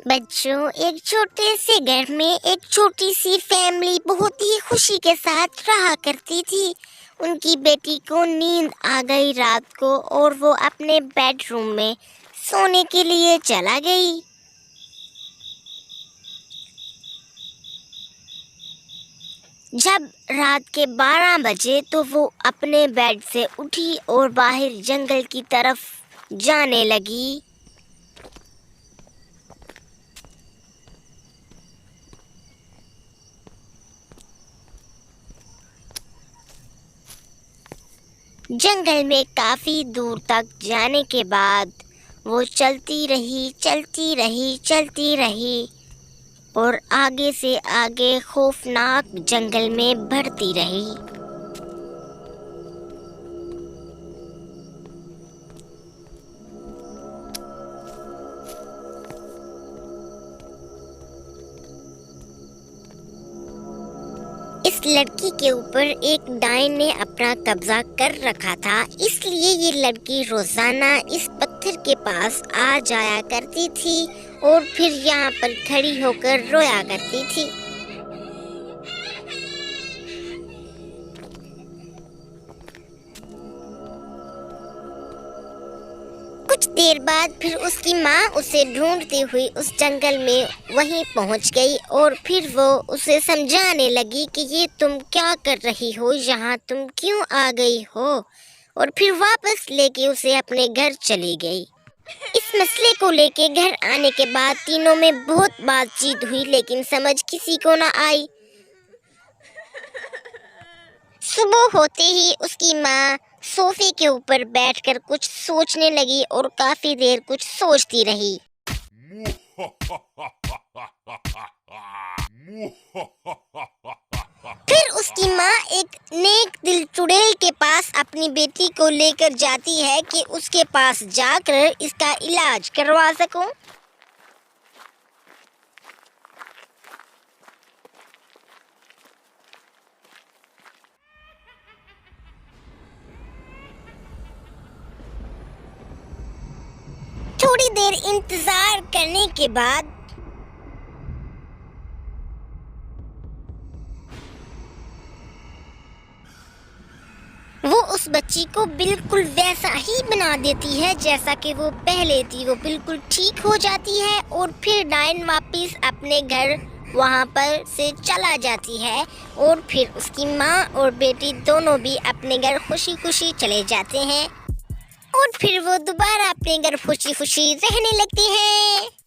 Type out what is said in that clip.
बच्चों, एक छोटे से घर में एक छोटी सी फैमिली बहुत ही खुशी के साथ रहा करती थी। उनकी बेटी को नींद आ गई रात को और वो अपने बेडरूम में सोने के लिए चला गई। जब रात के 12 बजे तो वो अपने बेड से उठी और बाहर जंगल की तरफ जाने लगी। जंगल में काफी दूर तक जाने के बाद वो चलती रही और आगे से आगे खौफनाक जंगल में बढ़ती रही। इस लड़की के ऊपर एक डायन ने अपना कब्जा कर रखा था, इसलिए ये लड़की रोजाना इस पत्थर के पास आ जाया करती थी और फिर यहाँ पर खड़ी होकर रोया करती थी। कुछ देर बाद फिर उसकी माँ उसे ढूंढती हुई उस जंगल में वहीं पहुंच गई और फिर वो उसे समझाने लगी कि ये तुम क्या कर रही हो, यहाँ तुम क्यों आ गई हो, और फिर वापस लेके उसे अपने घर चली गई। इस मसले को लेके घर आने के बाद तीनों में बहुत बातचीत हुई, लेकिन समझ किसी को ना आई। सुबह होते ही उसकी माँ सोफे के ऊपर बैठकर कुछ सोचने लगी और काफी देर कुछ सोचती रही। फिर उसकी माँ एक नेक दिल चुड़ैल के पास अपनी बेटी को लेकर जाती है कि उसके पास जाकर इसका इलाज करवा सकूं। थोड़ी देर इंतजार करने के बाद वो उस बच्ची को बिल्कुल वैसा ही बना देती है जैसा कि वो पहले थी। वो बिल्कुल ठीक हो जाती है और फिर डायन वापस अपने घर वहाँ पर से चला जाती है और फिर उसकी माँ और बेटी दोनों भी अपने घर खुशी खुशी चले जाते हैं और फिर वो दोबारा अपने घर खुशी खुशी रहने लगती हैं।